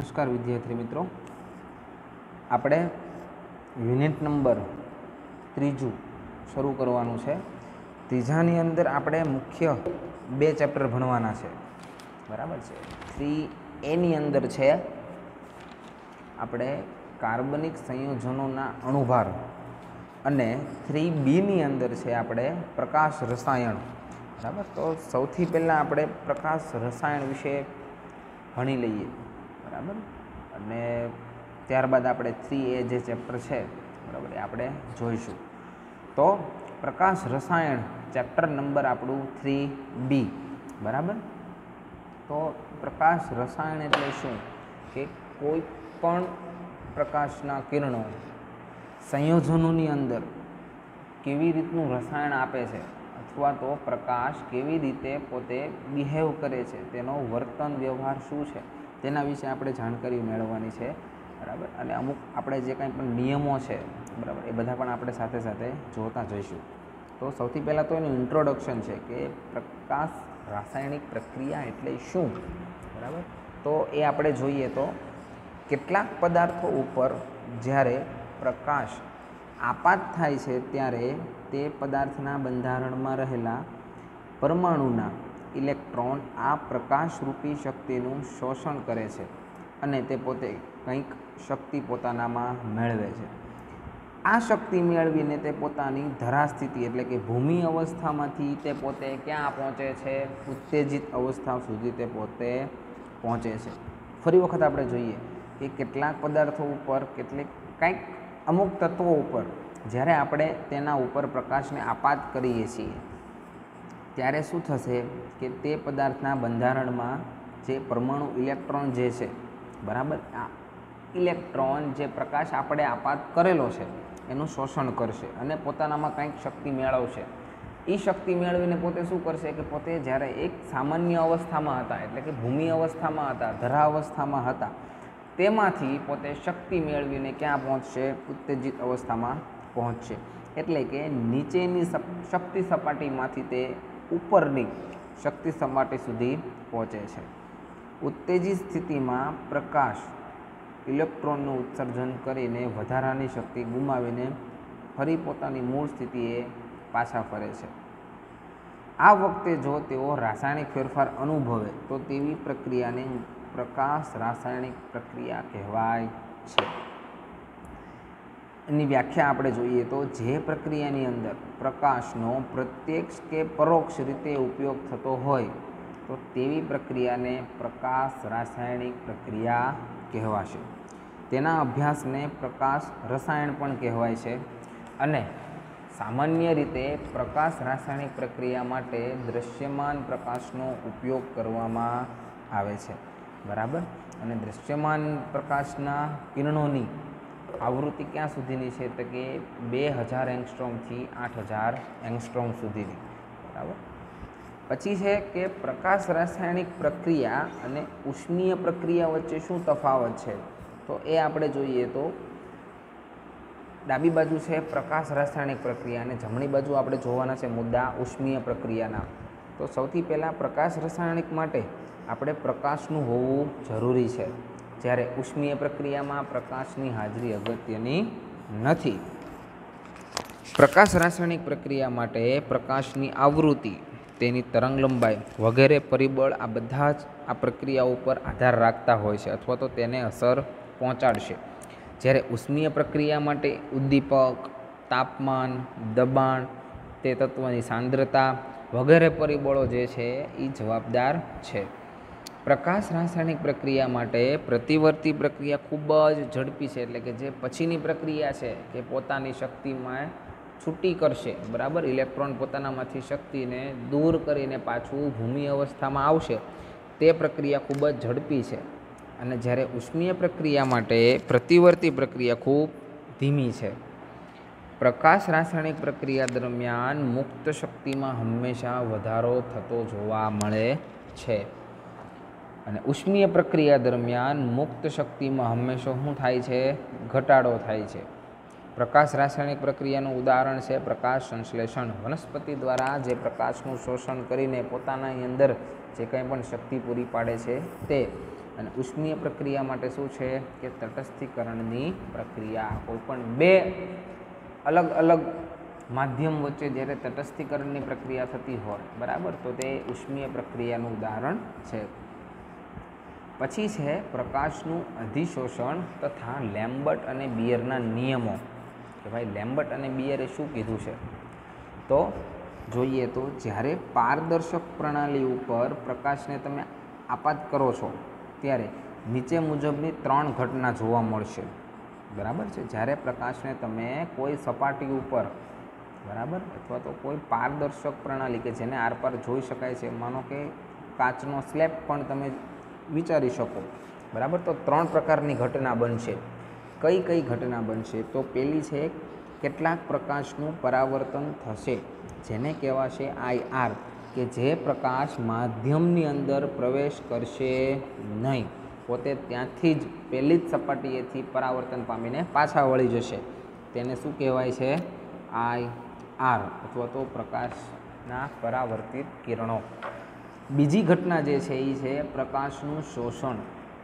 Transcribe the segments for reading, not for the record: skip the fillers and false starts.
નમસ્કાર વિદ્યાર્થી મિત્રો, આપણે યુનિટ નંબર 3 શરૂ કરવાનું છે. ત્રીજાની અંદર આપણે મુખ્ય 2 ચેપ્ટર ભણવાના છે, બરાબર છે. 3A ની અંદર છે આપણે કાર્બનિક સંયોજનોના અણુભાર અને 3B ની અંદર છે આપણે પ્રકાશ રસાયણ, બરાબર. તો સૌથી પહેલાં આપણે પ્રકાશ રસાયણ વિશે ભણી લઈએ, બરાબર. અને ત્યારબાદ આપણે 3A જે ચેપ્ટર છે, બરાબર, એ આપણે જોઈશું. તો પ્રકાશ રસાયણ ચેપ્ટર નંબર આપણું 3B, બરાબર. તો પ્રકાશ રસાયણ એટલે શું કે કોઈ પણ પ્રકાશના કિરણો સંયોજનોની અંદર કેવી રીતનું રસાયણ આપે છે અથવા તો પ્રકાશ કેવી રીતે પોતે બિહેવ કરે છે, તેનો વર્તન વ્યવહાર શું છે, તેના વિશે આપણે જાણકારી મેળવવાની છે, બરાબર. અને અમુક આપણે જે કંઈ પણ નિયમો છે, બરાબર, એ બધા પણ આપણે સાથે સાથે જોતા જઈશું. તો સૌથી પહેલાં તો એનું ઇન્ટ્રોડક્શન છે કે પ્રકાશ રાસાયણિક પ્રક્રિયા એટલે શું, બરાબર. તો એ આપણે જોઈએ તો કેટલાક પદાર્થો ઉપર જ્યારે પ્રકાશ આપાત થાય છે ત્યારે તે પદાર્થના બંધારણમાં રહેલા પરમાણુના ઇલેક્ટ્રોન આ પ્રકાશરૂપી શક્તિનું શોષણ કરે છે અને તે પોતે કંઈક શક્તિ પોતાનામાં મેળવે છે. આ શક્તિ મેળવીને તે પોતાની ધરાસ્થિતિ એટલે કે ભૂમિ અવસ્થામાંથી તે પોતે ક્યાં પહોંચે છે, ઉત્તેજિત અવસ્થા સુધી તે પોતે પહોંચે છે. ફરી વખત આપણે જોઈએ કે કેટલાક પદાર્થો ઉપર કંઈક અમુક તત્વો ઉપર જ્યારે આપણે તેના ઉપર પ્રકાશને આપાત કરીએ છીએ ત્યારે શું થશે કે તે પદાર્થના બંધારણમાં જે પરમાણુ ઇલેક્ટ્રોન જે છે, બરાબર, આ ઇલેક્ટ્રોન જે પ્રકાશ આપણે આપાત કરેલો છે એનું શોષણ કરશે અને પોતાનામાં કંઈક શક્તિ મેળવશે. એ શક્તિ મેળવીને પોતે શું કરશે કે પોતે જ્યારે એક સામાન્ય અવસ્થામાં હતા એટલે કે ભૂમિ અવસ્થામાં હતા, ધરા અવસ્થામાં હતા, તેમાંથી પોતે શક્તિ મેળવીને ક્યાં પહોંચશે, ઉત્તેજિત અવસ્થામાં પહોંચશે. એટલે કે નીચેની શક્તિ સપાટીમાંથી તે ઉપરની શક્તિ સપાટી સુધી પહોંચે છે. ઉત્તેજિત સ્થિતિમાં પ્રકાશ ઇલેક્ટ્રોનનું ઉત્સર્જન કરીને વધારાની શક્તિ ગુમાવીને ફરી પોતાની મૂળ સ્થિતિએ પાછા ફરે છે. આ વખતે જો તેઓ રાસાયણિક ફેરફાર અનુભવે તો તેવી પ્રક્રિયાને પ્રકાશ રાસાયણિક પ્રક્રિયા કહેવાય છે. એની વ્યાખ્યા આપણે જોઈએ તો જે પ્રક્રિયાની અંદર પ્રકાશનો પ્રત્યક્ષ કે પરોક્ષ રીતે ઉપયોગ થતો હોય તો તેવી પ્રક્રિયાને પ્રકાશ રાસાયણિક પ્રક્રિયા કહેવાશે. તેના અભ્યાસને પ્રકાશ રસાયણ પણ કહેવાય છે. અને સામાન્ય રીતે પ્રકાશ રાસાયણિક પ્રક્રિયા માટે દૃશ્યમાન પ્રકાશનો ઉપયોગ કરવામાં આવે છે, બરાબર. અને દૃશ્યમાન પ્રકાશના કિરણોની આવૃત્તિ ક્યાં સુધીની છે તો કે 2000 એંગસ્ટ્રોમથી 8000 એંગસ્ટ્રોમ સુધીની, બરાબર. પછી છે કે પ્રકાશ રાસાયણિક પ્રક્રિયા અને ઉષ્મીય પ્રક્રિયા વચ્ચે શું તફાવત છે તો એ આપણે જોઈએ તો ડાબી બાજુ છે પ્રકાશ રાસાયણિક પ્રક્રિયા અને જમણી બાજુ આપણે જોવાના છે મુદ્દા ઉષ્મીય પ્રક્રિયાના. તો સૌથી પહેલાં પ્રકાશ રાસાયણિક માટે આપણે પ્રકાશનું હોવું જરૂરી છે, જ્યારે ઉષ્મીય પ્રક્રિયામાં પ્રકાશની હાજરી અગત્યની નથી. પ્રકાશ રાસાયણિક પ્રક્રિયા માટે પ્રકાશની આવૃત્તિ, તેની તરંગ લંબાઈ વગેરે પરિબળ આ બધા જ આ પ્રક્રિયા ઉપર આધાર રાખતા હોય છે અથવા તો તેને અસર પહોંચાડશે. જ્યારે ઉષ્મીય પ્રક્રિયા માટે ઉદ્દીપક, તાપમાન, દબાણ, તે તત્વની સાંદ્રતા વગેરે પરિબળો જે છે એ જવાબદાર છે. પ્રકાશ રાસાયણિક પ્રક્રિયા માટે પ્રતિવર્તી પ્રક્રિયા ખૂબ જ ઝડપી છે, એટલે કે જે પછીની પ્રક્રિયા છે કે પોતાની શક્તિમાં છૂટી કરશે, બરાબર. ઇલેક્ટ્રોન પોતાનામાંથી શક્તિને દૂર કરીને પાછું ભૂમિ અવસ્થામાં આવશે, તે પ્રક્રિયા ખૂબ જ ઝડપી છે. અને જ્યારે ઉષ્મીય પ્રક્રિયા માટે પ્રતિવર્તી પ્રક્રિયા ખૂબ ધીમી છે. પ્રકાશ રાસાયણિક પ્રક્રિયા દરમિયાન મુક્ત શક્તિમાં હંમેશા વધારો થતો જોવા મળે છે અને ઉષ્મીય પ્રક્રિયા દરમિયાન મુક્ત શક્તિમાં હંમેશા શું થાય છે, ઘટાડો થાય છે. પ્રકાશ રાસાયણિક પ્રક્રિયાનું ઉદાહરણ છે પ્રકાશ સંશ્લેષણ. વનસ્પતિ દ્વારા જે પ્રકાશનું શોષણ કરીને પોતાની અંદર જે કંઈ પણ શક્તિ પૂરી પાડે છે તે અને ઉષ્મીય પ્રક્રિયા માટે શું છે કે તટસ્થીકરણની પ્રક્રિયા. કોઈપણ બે અલગ અલગ માધ્યમ વચ્ચે જ્યારે તટસ્થીકરણની પ્રક્રિયા થતી હોય, બરાબર, તો તે ઉષ્મીય પ્રક્રિયાનું ઉદાહરણ છે. પછી છે પ્રકાશનું અધિશોષણ તથા લેમ્બર્ટ અને બિયરના નિયમો. કે ભાઈ લેમ્બર્ટ અને બિયરે શું કીધું છે, તો જોઈએ તો જ્યારે પારદર્શક પ્રણાલી ઉપર પ્રકાશને તમે આપાત કરો છો ત્યારે નીચે મુજબની 3 ઘટના જોવા મળશે. બરાબર છે. જ્યારે પ્રકાશને તમે કોઈ સપાટી ઉપર, બરાબર, અથવા તો કોઈ પારદર્શક પ્રણાલી કે જેને આરપાર જોઈ શકાય છે, માનો કે કાચનો સ્લેબ પણ તમે વિચારી શકો, બરાબર, તો 3 પ્રકારની ઘટના બનશે. કઈ કઈ ઘટના બનશે? તો પહેલી છે કેટલાક પ્રકાશનું પરાવર્તન થશે, જેને કહેવાશે IR, કે જે પ્રકાશ માધ્યમની અંદર પ્રવેશ કરશે નહીં, પોતે ત્યાંથી જ પહેલી જ સપાટીએથી પરાવર્તન પામીને પાછા વળી જશે. તેને શું કહેવાય છે? IR, અથવા તો પ્રકાશના પરાવર્તિત કિરણો. બીજી ઘટના જે છે એ છે પ્રકાશનું શોષણ,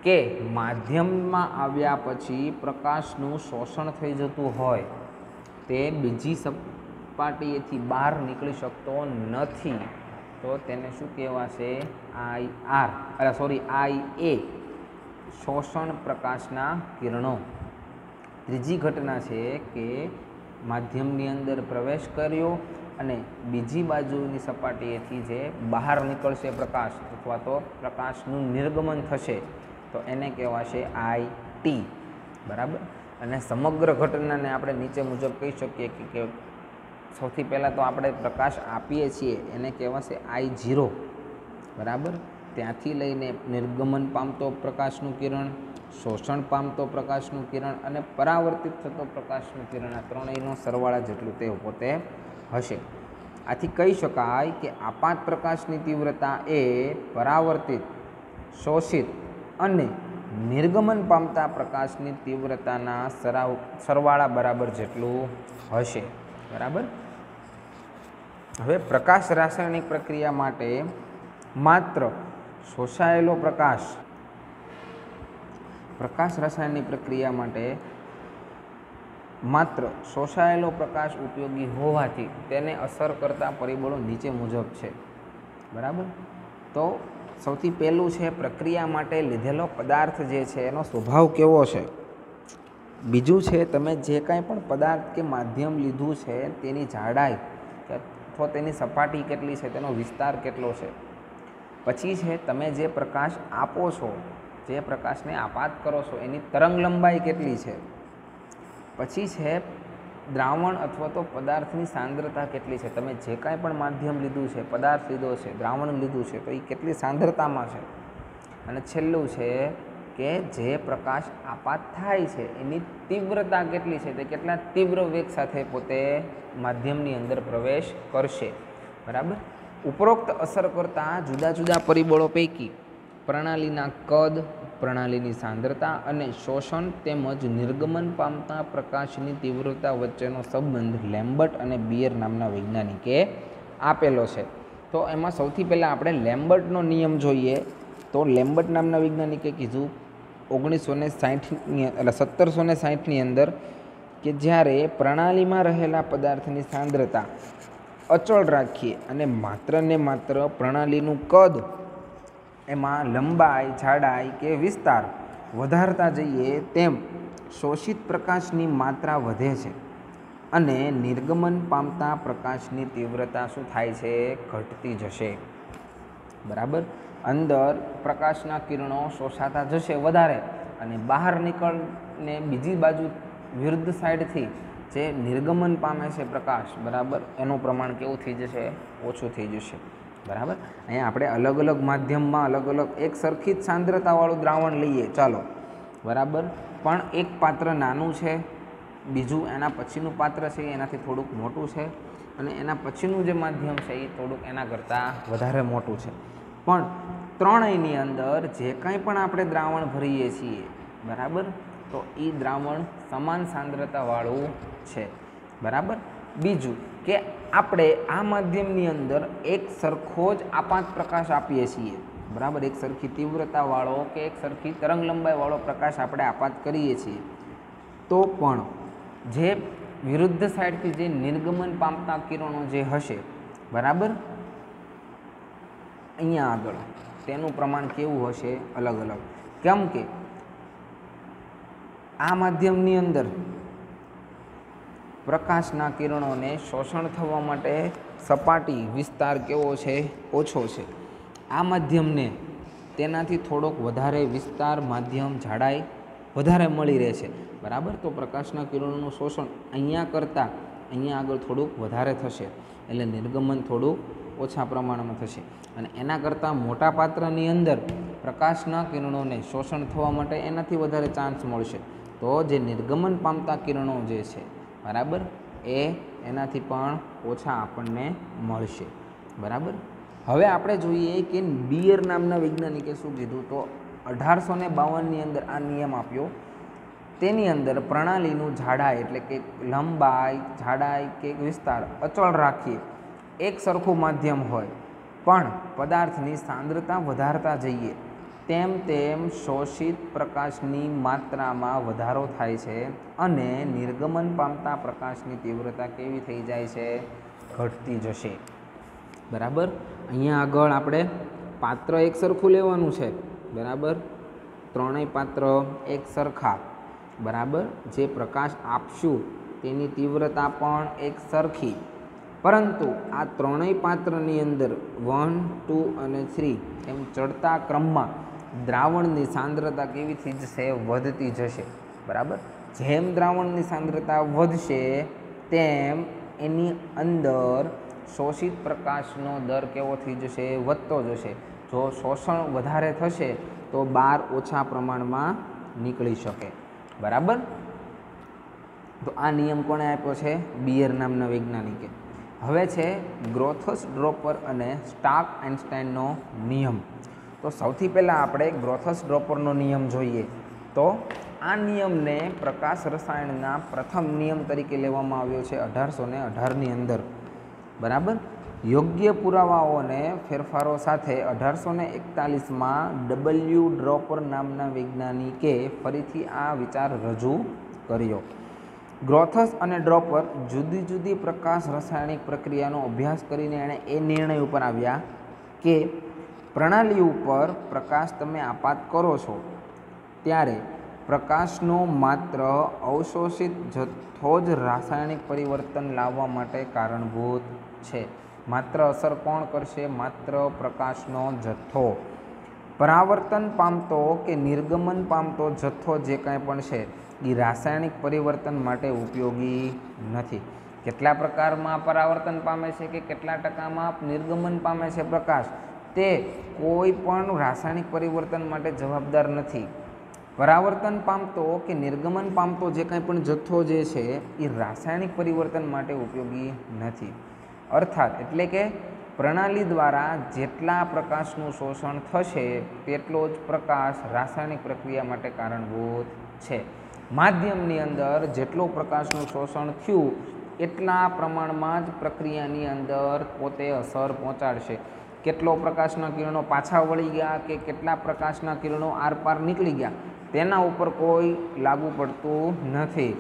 કે માધ્યમમાં આવ્યા પછી પ્રકાશનું શોષણ થઈ જતું હોય, તે બીજી સપાટીએથી બહાર નીકળી શકતો નથી, તો તેને શું કહેવાશે? IA, શોષણ પ્રકાશના કિરણો. ત્રીજી ઘટના છે કે માધ્યમની અંદર પ્રવેશ કર્યો અને બીજી બાજુની સપાટીએથી જે બહાર નીકળશે પ્રકાશ, અથવા તો પ્રકાશનું નિર્ગમન થશે, તો એને કહેવાશે IT. બરાબર. અને સમગ્ર ઘટનાને આપણે નીચે મુજબ કહી શકીએ કે સૌથી પહેલાં તો આપણે પ્રકાશ આપીએ છીએ એને કહેવાશે I0. બરાબર. ત્યાંથી લઈને નિર્ગમન પામતો પ્રકાશનું કિરણ, શોષણ પામતો પ્રકાશનું કિરણ અને પરાવર્તિત થતો પ્રકાશનું કિરણ, આ ત્રણેયનો સરવાળા જેટલું તે પોતે હશે. આથી કહી શકાય કે આપાત પ્રકાશની તીવ્રતા એ પરાવર્તિત, શોષિત અને નિર્ગમન પામતા પ્રકાશની તીવ્રતાના સરવાળા બરાબર જેટલું હશે. બરાબર. હવે પ્રકાશ રાસાયણિક પ્રક્રિયા માટે માત્ર શોષાયેલો પ્રકાશ રાસાયણિક પ્રક્રિયા માટે માત્ર શોષાયેલો પ્રકાશ ઉપયોગી હોવાથી તેને અસર કરતા પરિબળો નીચે મુજબ છે. બરાબર. તો સૌથી પહેલું છે પ્રક્રિયા માટે લીધેલો પદાર્થ જે છે એનો સ્વભાવ કેવો છે. બીજું છે તમે જે કાંઈ પણ પદાર્થ કે માધ્યમ લીધું છે તેની જાડાઈ અથવા તેની સપાટી કેટલી છે, તેનો વિસ્તાર કેટલો છે. પછી છે તમે જે પ્રકાશ આપો છો, જે પ્રકાશને આપાત કરો છો એની તરંગ લંબાઈ કેટલી છે. પછી છે દ્રાવણ અથવા તો પદાર્થની સાંદ્રતા કેટલી છે. તમે જે કાંઈ પણ માધ્યમ લીધું છે, પદાર્થ લીધો છે, દ્રાવણ લીધું છે, તો એ કેટલી સાંદ્રતામાં છે. અને છેલ્લું છે કે જે પ્રકાશ આપાત થાય છે એની તીવ્રતા કેટલી છે, તે કેટલા તીવ્ર વેગ સાથે પોતે માધ્યમની અંદર પ્રવેશ કરશે. બરાબર. ઉપરોક્ત અસર કરતા જુદા જુદા પરિબળો પૈકી પ્રણાલીના કદ, પ્રણાલીની સાંદ્રતા અને શોષણ તેમજ નિર્ગમન પામતા પ્રકાશની તીવ્રતા વચ્ચેનો સંબંધ લેમ્બર્ટ અને બિયર નામના વૈજ્ઞાનિકે આપેલો છે. તો એમાં સૌથી પહેલાં આપણે લેમ્બર્ટનો નિયમ જોઈએ. તો લેમ્બર્ટ નામના વૈજ્ઞાનિકે કીધું 1760ની અંદર કે જ્યારે પ્રણાલીમાં રહેલા પદાર્થની સાંદ્રતા અચળ રાખીએ અને માત્ર ને માત્ર પ્રણાલીનું કદ, એમાં લંબાઈ, જાડાઈ કે વિસ્તાર વધારતા જઈએ તેમ શોષિત પ્રકાશની માત્રા વધે છે અને નિર્ગમન પામતા પ્રકાશની તીવ્રતા શું થાય છે? ઘટતી જશે. બરાબર. અંદર પ્રકાશના કિરણો શોષાતા જશે વધારે અને બહાર નીકળને બીજી બાજુ વિરુદ્ધ સાઈડથી જે નિર્ગમન પામે છે પ્રકાશ, બરાબર, એનું પ્રમાણ કેવું થઈ જશે? ઓછું થઈ જશે. બરાબર. અહીંયા આપણે અલગ અલગ માધ્યમમાં અલગ અલગ એક સરખી જ સાંદ્રતાવાળું દ્રાવણ લઈએ, ચાલો, બરાબર, પણ એક પાત્ર નાનું છે, બીજું એના પછીનું પાત્ર છે એનાથી થોડુંક મોટું છે અને એના પછીનું જે માધ્યમ છે એ થોડુંક એના કરતાં વધારે મોટું છે. પણ ત્રણેયની અંદર જે કાંઈ પણ આપણે દ્રાવણ ભરીએ છીએ, બરાબર, તો એ દ્રાવણ સમાન સાંદ્રતાવાળું છે. બરાબર. બીજું કે આપણે આ માધ્યમની અંદર એક સરખો જ આપાત પ્રકાશ આપીએ છીએ, બરાબર, એક સરખી તીવ્રતાવાળો કે એક સરખી તરંગ લંબાઈવાળો પ્રકાશ આપણે આપાત કરીએ છીએ તો પણ જે વિરુદ્ધ સાઈડથી જે નિર્ગમન પામતા કિરણો જે હશે, બરાબર, અહીંયા આગળ તેનું પ્રમાણ કેવું હશે? અલગ અલગ. કેમ કે આ માધ્યમની અંદર પ્રકાશના કિરણોને શોષણ થવા માટે સપાટી વિસ્તાર કેવો છે? ઓછો છે. આ માધ્યમને તેનાથી થોડોક વધારે વિસ્તાર, માધ્યમ, જાડાઈ વધારે મળી રહે છે, બરાબર. તો પ્રકાશના કિરણોનું શોષણ અહીંયા કરતાં અહીંયા આગળ થોડુંક વધારે થશે, એટલે નિર્ગમન થોડુંક ઓછા પ્રમાણમાં થશે. અને એના કરતાં મોટા પાત્રની અંદર પ્રકાશના કિરણોને શોષણ થવા માટે એનાથી વધારે ચાન્સ મળશે. તો જે નિર્ગમન પામતા કિરણો જે છે, બરાબર, એ એનાથી પણ ઓછા આપણને મળશે, બરાબર. હવે આપણે જોઈએ કે બિયર નામના વૈજ્ઞાનિકે શું કીધું. તો 1852ની અંદર આ નિયમ આપ્યો. તેની અંદર પ્રણાલીનું જાડાઈ એટલે કે લંબાઈ, જાડાઈ કે વિસ્તાર અચળ રાખીએ, એક સરખું માધ્યમ હોય પણ પદાર્થની સાંદ્રતા વધારતા જઈએ તેમ તેમ શોષિત પ્રકાશની માત્રામાં વધારો થાય છે અને નિર્ગમન પામતા પ્રકાશની તીવ્રતા કેવી થઈ જાય છે? ઘટતી જશે, બરાબર. અહીંયા આગળ આપણે પાત્ર એક સરખું લેવાનું છે, બરાબર. ત્રણેય પાત્ર એક સરખા, બરાબર. જે પ્રકાશ આપશું તેની તીવ્રતા પણ એક સરખી, પરંતુ આ ત્રણેય પાત્રની અંદર 1, 2 અને 3 એમ ચડતા ક્રમમાં દ્રાવણની સાંદ્રતા કેવી થઈ જશે? વધતી જશે, બરાબર. જેમ દ્રાવણની સાંદ્રતા વધશે તેમ એની અંદર શોષિત પ્રકાશનો દર કેવો થઈ જશે? વધતો જશે. જો શોષણ વધારે થશે તો બહાર ઓછા પ્રમાણમાં નીકળી શકે, બરાબર. તો આ નિયમ કોણે આપ્યો છે? બિયર નામના વૈજ્ઞાનિકે. હવે છે ગ્રોથસ ડ્રોપર અને સ્ટાર્ક આઇન્સ્ટાઈનનો નિયમ. તો સૌથી પહેલાં આપણે ગ્રોથસ ડ્રોપરનો નિયમ જોઈએ. તો આ નિયમને પ્રકાશ રસાયણના પ્રથમ નિયમ તરીકે લેવામાં આવ્યો છે 1818ની અંદર, બરાબર. યોગ્ય પુરાવાઓને ફેરફારો સાથે 1841માં ડબલ્યુ ડ્રોપર નામના વૈજ્ઞાનિકે ફરીથી આ વિચાર રજૂ કર્યો. ગ્રોથસ અને ડ્રોપર જુદી જુદી પ્રકાશ રાસાયણિક પ્રક્રિયાનો અભ્યાસ કરીને એણે એ નિર્ણય ઉપર આવ્યા કે પ્રણાલી ઉપર પ્રકાશ તમે આપાત કરો છો ત્યારે પ્રકાશનો માત્ર અવશોષિત જથ્થો જ રાસાયણિક પરિવર્તન લાવવા માટે કારણભૂત છે. માત્ર અસર કોણ કરશે? માત્ર પ્રકાશનો જથ્થો. પરાવર્તન પામતો કે નિર્ગમન પામતો જથ્થો જે કાંઈ પણ છે એ રાસાયણિક પરિવર્તન માટે ઉપયોગી નથી. કેટલા પ્રકારમાં પરાવર્તન પામે છે કે કેટલા ટકામાં નિર્ગમન પામે છે પ્રકાશ, તે કોઈ પણ રાસાયણિક પરિવર્તન માટે જવાબદાર નથી. પરાવર્તન પામતો કે નિર્ગમન પામતો જે કાંઈ પણ જથ્થો જે છે એ રાસાયણિક પરિવર્તન માટે ઉપયોગી નથી. અર્થાત એટલે કે પ્રણાલી દ્વારા જેટલા પ્રકાશનું શોષણ થશે તેટલો જ પ્રકાશ રાસાયણિક પ્રક્રિયા માટે કારણભૂત છે. માધ્યમની અંદર જેટલું પ્રકાશનું શોષણ થયું એટલા પ્રમાણમાં જ પ્રક્રિયાની અંદર પોતે અસર પહોંચાડશે. કેટલો પ્રકાશના કિરણો પાછા વળી ગયા કે કેટલા પ્રકાશના કિરણો આરપાર નીકળી ગયા તેના ઉપર કોઈ લાગુ પડતું નથી.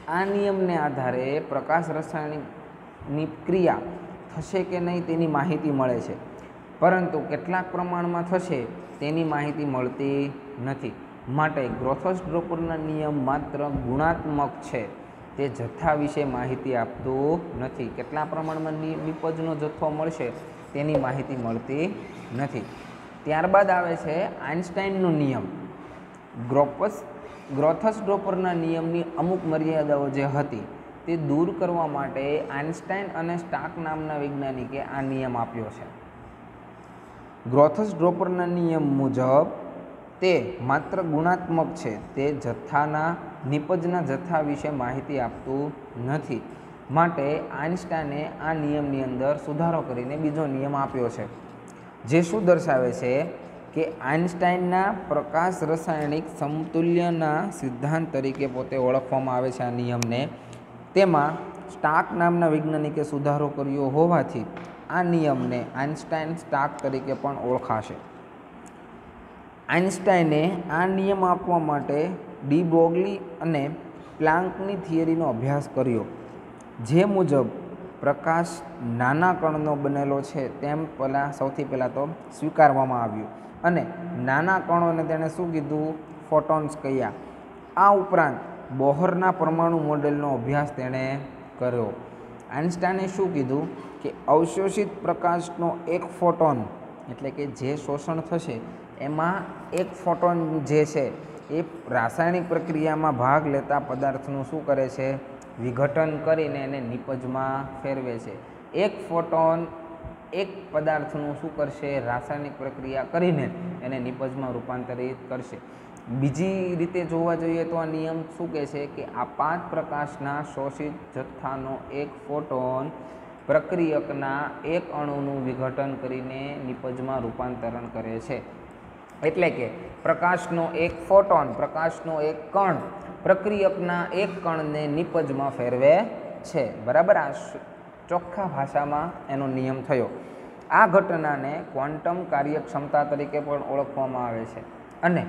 આ નિયમને આધારે પ્રકાશ રાસાયણિકની ક્રિયા થશે કે નહીં તેની માહિતી મળે છે, પરંતુ કેટલાક પ્રમાણમાં થશે તેની માહિતી મળતી નથી. માટે ગ્રોથસ ડ્રોપરના નિયમ માત્ર ગુણાત્મક છે, તે જથ્થા વિશે માહિતી આપતું નથી. કેટલા પ્રમાણમાં નિપજનો જથ્થો મળશે તેની માહિતી મળતી નથી. ત્યારબાદ આવે છે આઇન્સ્ટાઈનનો નિયમ. ગ્રોથસ ડ્રોપરના નિયમની અમુક મર્યાદાઓ જે હતી તે દૂર કરવા માટે આઇન્સ્ટાઈન અને સ્ટાર્ક નામના વૈજ્ઞાનિકે આ નિયમ આપ્યો છે. ગ્રોથસ ડ્રોપરના નિયમ મુજબ તે માત્ર ગુણાત્મક છે, તે જથ્થાના નિપજના જથ્થા વિશે માહિતી આપતું નથી. માટે આઇન્સ્ટાઈને આ નિયમની અંદર સુધારો કરીને બીજો નિયમ આપ્યો છે, જે શું દર્શાવે છે કે આઇન્સ્ટાઈનના પ્રકાશ રાસાયણિક સમતુલ્યના સિદ્ધાંત તરીકે પોતે ઓળખવામાં આવે છે. આ નિયમને તેમાં સ્ટાર્ક નામના વૈજ્ઞાનિકે સુધારો કર્યો હોવાથી આ નિયમને આઇન્સ્ટાઈન-સ્ટાર્ક તરીકે પણ ઓળખાશે. આઇન્સ્ટાઈને આ નિયમ આપવા માટે ડી બ્રોગલી અને પ્લાન્કની થિયરીનો અભ્યાસ કર્યો, જે મુજબ પ્રકાશ નાના કણનો બનેલો છે તેમ સૌથી પહેલાં તો સ્વીકારવામાં આવ્યું અને નાના કણોને તેણે શું કીધું? ફોટોન્સ કહ્યા. આ ઉપરાંત બોહરના પરમાણુ મોડેલનો અભ્યાસ તેણે કર્યો. આઇન્સ્ટાઈને શું કીધું કે અવશોષિત પ્રકાશનો એક ફોટોન એટલે કે જે શોષણ થશે એમાં એક ફોટોન જે છે એ રાસાયણિક પ્રક્રિયામાં ભાગ લેતા પદાર્થનું શું કરે છે? વિઘટન કરીને એને નિપજમાં ફેરવે છે. એક ફોટોન એક પદાર્થનું શું કરશે? રાસાયણિક પ્રક્રિયા કરીને એને નિપજમાં રૂપાંતરિત કરશે. બીજી રીતે જોવા જોઈએ તો આ નિયમ શું કહે છે કે આ 5 પ્રકાશના શોષિત જથ્થાનો એક ફોટોન પ્રક્રિયકના એક અણુનું વિઘટન કરીને નિપજમાં રૂપાંતરણ કરે છે. એટલે કે પ્રકાશનો એક ફોટોન, પ્રકાશનો એક કણ પ્રક્રિયકના એક કણને નિપજમાં ફેરવે છે. બરાબર, આ ચોખ્ખા ભાષામાં એનો નિયમ થયો. આ ઘટનાને ક્વોન્ટમ કાર્યક્ષમતા તરીકે પણ ઓળખવામાં આવે છે અને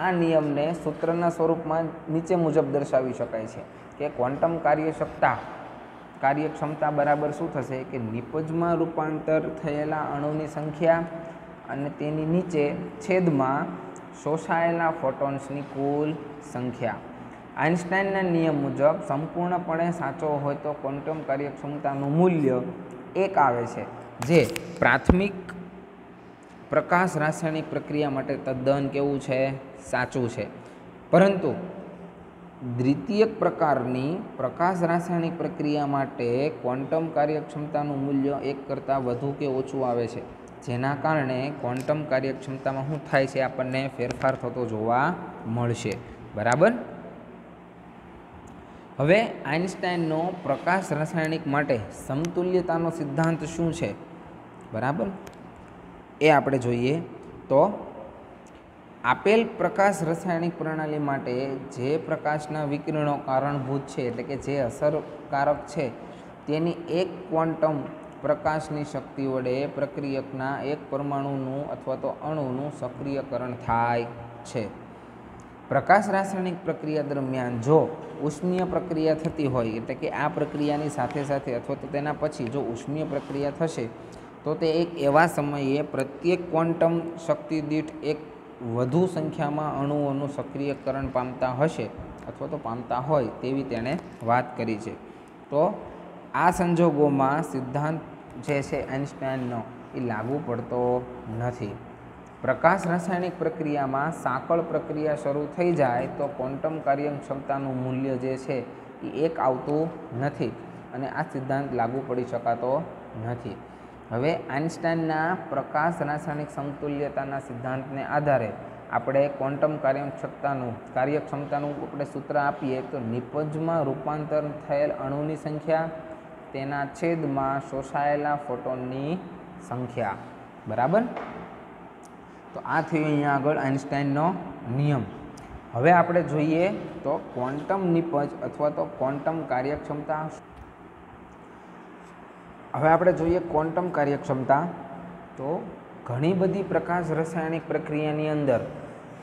આ નિયમને સૂત્રના સ્વરૂપમાં નીચે મુજબ દર્શાવી શકાય છે કે ક્વોન્ટમ કાર્યક્ષમતા બરાબર શું થશે કે નિપજમાં રૂપાંતર થયેલા અણુની સંખ્યા અને તેની નીચે છેદમાં શોષાયેલા ફોટોન્સની કુલ સંખ્યા. આઇન્સ્ટાઈનના નિયમ મુજબ સંપૂર્ણપણે સાચો હોય તો ક્વોન્ટમ કાર્યક્ષમતાનું મૂલ્ય 1 આવે છે, જે પ્રાથમિક પ્રકાશ રાસાયણિક પ્રક્રિયા માટે તદ્દન કેવું છે? સાચું છે. પરંતુ દ્વિતીયક પ્રકારની પ્રકાશ રાસાયણિક પ્રક્રિયા માટે ક્વોન્ટમ કાર્યક્ષમતાનું મૂલ્ય 1 કરતાં વધુ કે ઓછું આવે છે, જેના કારણે ક્વોન્ટમ કાર્યક્ષમતામાં શું થાય છે? આપણને ફેરફાર થતો જોવા મળશે. બરાબર. હવે આઇન્સ્ટાઈનનો પ્રકાશ રાસાયણિક માટે સમતુલ્યતાનો સિદ્ધાંત શું છે? બરાબર, એ આપણે જોઈએ તો આપેલ પ્રકાશ રાસાયણિક પ્રણાલી માટે જે પ્રકાશના વિકિરણો કારણભૂત છે એટલે કે જે અસરકારક છે તેની એક ક્વોન્ટમ પ્રકાશની શક્તિ વડે પ્રક્રિયકના એક પરમાણુનું અથવા તો અણુનું સક્રિયકરણ થાય છે. પ્રકાશ રાસાયણિક પ્રક્રિયા દરમિયાન જો ઉષ્મીય પ્રક્રિયા થતી હોય એટલે કે આ પ્રક્રિયાની સાથે સાથે અથવા તો તેના પછી જો ઉષ્મીય પ્રક્રિયા થશે તો તે એક એવા સમયે પ્રત્યેક ક્વોન્ટમ શક્તિ દીઠ એક વધુ સંખ્યામાં અણુઓનું સક્રિયકરણ પામતા હશે અથવા તો પામતા હોય તેવી તેણે વાત કરી છે. તો આ સંજોગોમાં સિદ્ધાંત જે છે આઇન્સ્ટાઈનનો એ લાગુ પડતો નથી. પ્રકાશ રાસાયણિક પ્રક્રિયામાં સાંકળ પ્રક્રિયા શરૂ થઈ જાય તો ક્વોન્ટમ કાર્યક્ષમતાનું મૂલ્ય જે છે એ 1 આવતું નથી અને આ સિદ્ધાંત લાગુ પડી શકાતો નથી. હવે આઇન્સ્ટાઈનના પ્રકાશ રાસાયણિક સમતુલ્યતાના સિદ્ધાંતને આધારે આપણે ક્વોન્ટમ કાર્યક્ષમતાનું આપણે સૂત્ર આપીએ તો નિપજમાં રૂપાંતર થયેલ અણુની સંખ્યા તેના છેદમાં શોષાયેલા ફોટોનની સંખ્યા. બરાબર. તો આ થયું અહીંયા આગળ આઇન્સ્ટાઈનનો નિયમ. હવે આપણે જોઈએ તો ક્વોન્ટમ નિપજ અથવા તો ક્વોન્ટમ કાર્યક્ષમતા. હવે આપણે જોઈએ ક્વોન્ટમ કાર્યક્ષમતા. તો ઘણી બધી પ્રકાશ રાસાયણિક પ્રક્રિયાની અંદર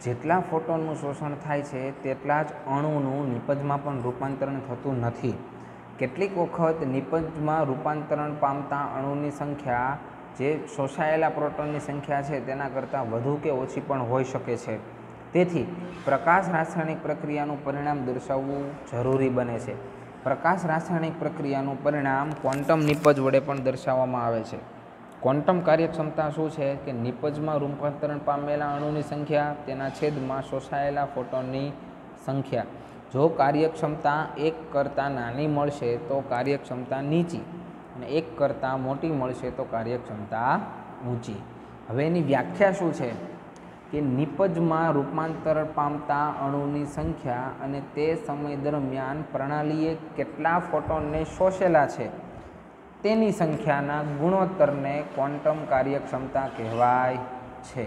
જેટલા ફોટોનનું શોષણ થાય છે તેટલા જ અણુનું નિપજમાં પણ રૂપાંતરણ થતું નથી. કેટલીક વખત નિપજમાં રૂપાંતરણ પામતા અણુની સંખ્યા જે શોષાયેલા પ્રોટોનની સંખ્યા છે તેના કરતાં વધુ કે ઓછી પણ હોઈ શકે છે. તેથી પ્રકાશ રાસાયણિક પ્રક્રિયાનું પરિણામ દર્શાવવું જરૂરી બને છે. પ્રકાશ રાસાયણિક પ્રક્રિયાનું પરિણામ ક્વોન્ટમ નિપજ વડે પણ દર્શાવવામાં આવે છે. ક્વોન્ટમ કાર્યક્ષમતા શું છે કે નિપજમાં રૂપાંતરણ પામેલા અણુની સંખ્યા તેના છેદમાં શોષાયેલા ફોટોનની સંખ્યા. જો કાર્યક્ષમતા 1 કરતાં નાની મળશે તો કાર્યક્ષમતા નીચી અને 1 કરતાં મોટી મળશે તો કાર્યક્ષમતા ઊંચી. હવે એની વ્યાખ્યા શું છે કે નિપજમાં રૂપાંતર પામતા અણુની સંખ્યા અને તે સમય દરમિયાન પ્રણાલીએ કેટલા ફોટોનને શોષેલા છે તેની સંખ્યાના ગુણોત્તરને ક્વોન્ટમ કાર્યક્ષમતા કહેવાય છે.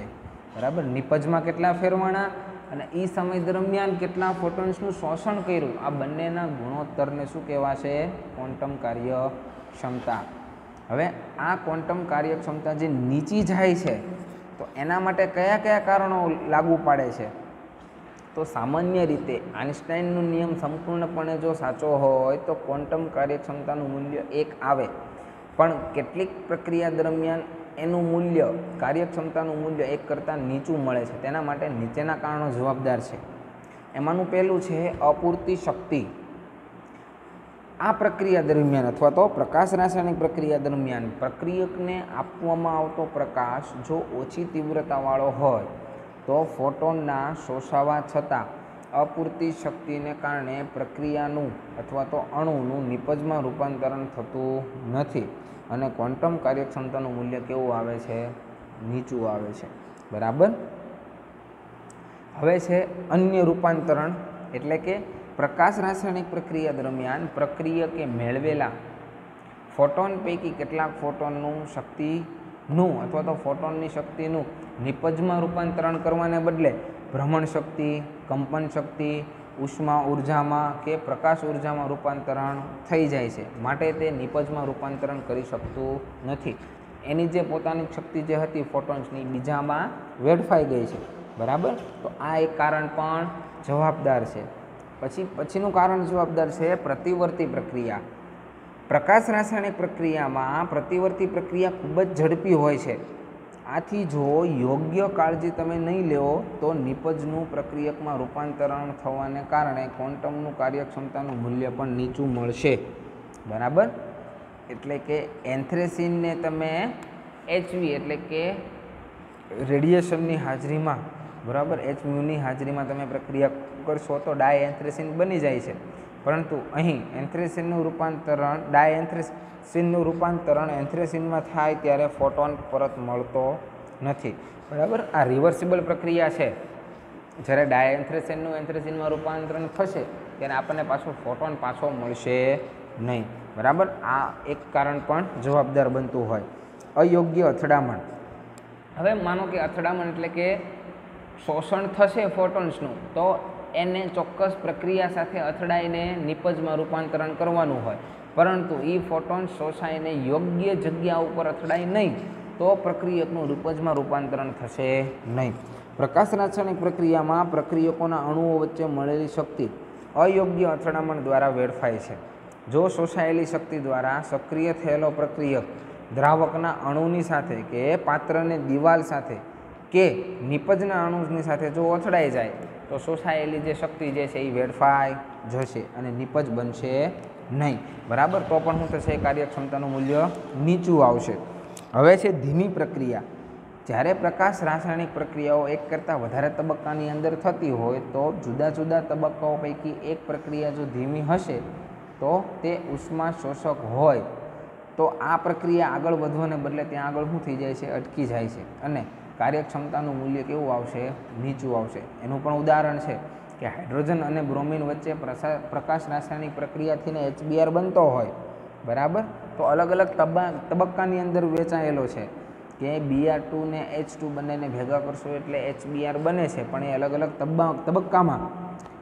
બરાબર. નિપજમાં કેટલા ફેરવાણા અને એ સમય દરમિયાન કેટલા ફોટોન્સનું શોષણ કર્યું આ બંનેના ગુણોત્તરને શું કહેવાશે? ક્વોન્ટમ કાર્યક્ષમતા. હવે આ ક્વોન્ટમ કાર્યક્ષમતા જે નીચી જાય છે તો એના માટે કયા કયા કારણો લાગુ પાડે છે? તો સામાન્ય રીતે આઇન્સ્ટાઈનનો નિયમ સંપૂર્ણપણે જો સાચો હોય તો ક્વોન્ટમ કાર્યક્ષમતાનું મૂલ્ય 1 આવે, પણ કેટલીક પ્રક્રિયા દરમિયાન એનું મૂલ્ય, કાર્યક્ષમતાનું મૂલ્ય 1 કરતાં નીચું મળે છે. તેના માટે નીચેના કારણો જવાબદાર છે. એમાંનું પહેલું છે અપૂરતી શક્તિ. આ પ્રક્રિયા દરમિયાન અથવા તો પ્રકાશ રાસાયણિક પ્રક્રિયા દરમિયાન પ્રક્રિયકને આપવામાં આવતો પ્રકાશ જો ઓછી તીવ્રતાવાળો હોય તો ફોટોનના શોષાવા છતાં અપૂરતી શક્તિને કારણે પ્રક્રિયાનું અથવા તો અણુનું નિપજમાં રૂપાંતરણ થતું નથી અને ક્વોન્ટમ કાર્યક્ષમતાનું મૂલ્ય કેવું આવે છે? નીચું આવે છે. બરાબર. હવે છે અન્ય રૂપાંતરણ, એટલે કે પ્રકાશ રાસાયણિક પ્રક્રિયા દરમિયાન પ્રક્રિયકે મેળવેલા ફોટોન પૈકી કેટલાક ફોટોનનું શક્તિનું અથવા તો ફોટોનની શક્તિનું નિપજમાં રૂપાંતરણ કરવાને બદલે ભ્રમણ શક્તિ, કંપન શક્તિ, ઉષ્મા ઉર્જામાં કે પ્રકાશ ઉર્જામાં રૂપાંતરણ થઈ જાય છે. માટે તે નિપજમાં રૂપાંતરણ કરી શકતું નથી. એની જે પોતાની શક્તિ જે હતી ફોટોન્સની, બીજામાં વેડફાઈ ગઈ છે. બરાબર. તો આ એક કારણ પણ જવાબદાર છે. પછીનું કારણ જવાબદાર છે પ્રતિવર્તી પ્રક્રિયા. પ્રકાશ રાસાયણિક પ્રક્રિયામાં પ્રતિવર્તી પ્રક્રિયા ખૂબ જ ઝડપી હોય છે. આથી જો યોગ્ય કાળજી તમે નહીં લેવો તો નિપજનું પ્રક્રિયકમાં રૂપાંતરણ થવાને કારણે ક્વોન્ટમનું કાર્યક્ષમતાનું મૂલ્ય પણ નીચું મળશે. બરાબર. એટલે કે એન્થ્રેસીનને તમે HV એટલે કે રેડિયેશનની હાજરીમાં, બરાબર, HMUની હાજરીમાં તમે પ્રક્રિયા કરશો તો ડાયએન્થ્રેસીન બની જાય છે. પરંતુ અહીં એન્થ્રેસીનનું રૂપાંતરણ એન્થ્રેસીનમાં થાય ત્યારે ફોટોન પરત મળતો નથી. બરાબર. આ રિવર્સિબલ પ્રક્રિયા છે. જ્યારે ડાયએન્થ્રેસીનનું એન્થ્રેસીનમાં રૂપાંતરણ થશે ત્યારે આપણને પાછો ફોટોન પાછો મળશે નહીં. બરાબર. આ એક કારણ પણ જવાબદાર બનતું હોય. અયોગ્ય અથડામણ. હવે માનો કે અથડામણ એટલે કે શોષણ થશે ફોટોન્સનું, તો એને ચોક્કસ પ્રક્રિયા સાથે અથડાઈને નિપજમાં રૂપાંતરણ કરવાનું હોય, પરંતુ એ ફોટોન્સ શોષાઈને યોગ્ય જગ્યા ઉપર અથડાય નહીં તો પ્રક્રિયકનું નિપજમાં રૂપાંતરણ થશે નહીં. પ્રકાશ રાસાયણિક પ્રક્રિયામાં પ્રક્રિયકોના અણુઓ વચ્ચે મળેલી શક્તિ અયોગ્ય અથડામણ દ્વારા વેડફાય છે. જો શોષાયેલી શક્તિ દ્વારા સક્રિય થયેલો પ્રક્રિયક દ્રાવકના અણુની સાથે કે પાત્રની દિવાલ સાથે કે નિપજના અણુની સાથે જો અથડાઈ જાય તો શોષાયેલી જે શક્તિ જે છે એ વેડફાઈ જશે અને નિપજ બનશે નહીં. બરાબર. તો પણ શું થશે? કાર્યક્ષમતાનું મૂલ્ય નીચું આવશે. હવે છે ધીમી પ્રક્રિયા. જ્યારે પ્રકાશ રાસાયણિક પ્રક્રિયાઓ એક કરતાં વધારે તબક્કાની અંદર થતી હોય તો જુદા જુદા તબક્કાઓ પૈકી એક પ્રક્રિયા જો ધીમી હશે તો તે ઉષ્મા શોષક હોય તો આ પ્રક્રિયા આગળ વધવાને બદલે ત્યાં આગળ શું થઈ જાય છે? અટકી જાય છે અને કાર્યક્ષમતાનું મૂલ્ય કેવું આવશે? નીચું આવશે. એનું પણ ઉદાહરણ છે કે હાઇડ્રોજન અને બ્રોમિન વચ્ચે પ્રકાશ રાસાયણિક પ્રક્રિયાથીને HBr બનતો હોય. બરાબર. તો અલગ અલગ તબક્કાની અંદર વેચાયેલો છે કે Br2 ને H2 બંનેને ભેગા કરશો એટલે HBr બને છે, પણ એ અલગ અલગ તબક્કામાં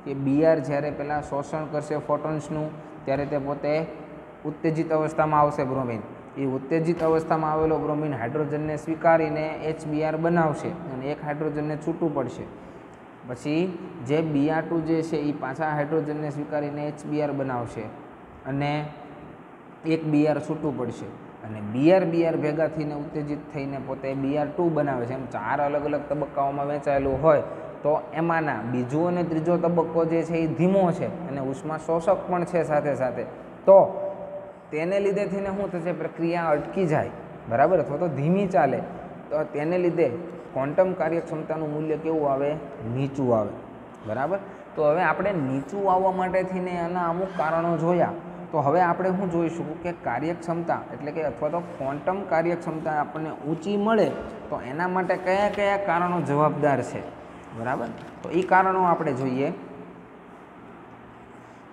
કે Br જ્યારે પહેલાં શોષણ કરશે ફોટોન્સનું ત્યારે તે પોતે ઉત્તેજિત અવસ્થામાં આવશે બ્રોમિન. એ ઉત્તેજિત અવસ્થામાં આવેલો બ્રોમિન હાઇડ્રોજનને સ્વીકારીને HBr બનાવશે અને એક હાઇડ્રોજનને છૂટું પડશે. પછી જે Br2 જે છે એ પાછા હાઇડ્રોજનને સ્વીકારીને HBr બનાવશે અને એક Br છૂટું પડશે અને Br ભેગા થઈને ઉત્તેજિત થઈને પોતે Br2 બનાવે છે. એમ 4 અલગ અલગ તબક્કાઓમાં વહેંચાયેલું હોય તો એમાંના બીજો અને ત્રીજો તબક્કો જે છે એ ધીમો છે અને ઉષ્મા શોષક પણ છે સાથે સાથે, તો તેને લીધે થઈને શું થશે? પ્રક્રિયા અટકી જાય. બરાબર. અથવા તો ધીમી ચાલે. તો તેને લીધે ક્વોન્ટમ કાર્યક્ષમતાનું મૂલ્ય કેવું આવે? નીચું આવે. બરાબર. તો હવે આપણે નીચું આવવા માટે થઈને એના અમુક કારણો જોયા. તો હવે આપણે શું જોઈશું કે કાર્યક્ષમતા એટલે કે અથવા તો ક્વોન્ટમ કાર્યક્ષમતા આપણને ઊંચી મળે તો એના માટે કયા કયા કારણો જવાબદાર છે. બરાબર. તો એ કારણો આપણે જોઈએ.